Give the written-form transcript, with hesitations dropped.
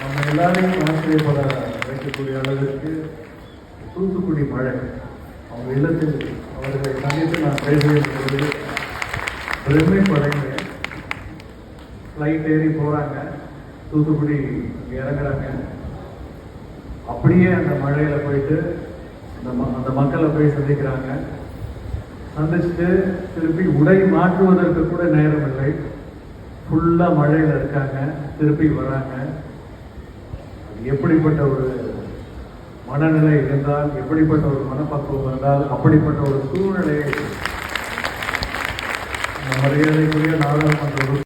நம்ம எல்லாரையும் ஆச்சரியப்பட வைக்கக்கூடிய அளவிற்கு தூத்துக்குடி மழை. அவங்க இல்லத்தில் அவர்களை சந்தித்து நான் பேசுவது பெருமைப்படைங்க. ஃப்ளைட் ஏறி போகிறாங்க, தூத்துக்குடி இறங்குறாங்க. அப்படியே அந்த மழையில் போயிட்டு அந்த மக்களை போய் சந்திக்கிறாங்க. சந்திச்சுட்டு திருப்பி உடை மாற்றுவதற்கு கூட நேரம் இல்லை. ஃபுல்லாக மழையில் இருக்காங்க, திருப்பி வராங்க. அது எப்படிப்பட்ட ஒரு மனநிலை இருந்தால், எப்படிப்பட்ட ஒரு மனப்பக்குவம் இருந்தால், அப்படிப்பட்ட ஒரு சூழ்நிலையை மரியாதைக்குரிய நாடாளுமன்ற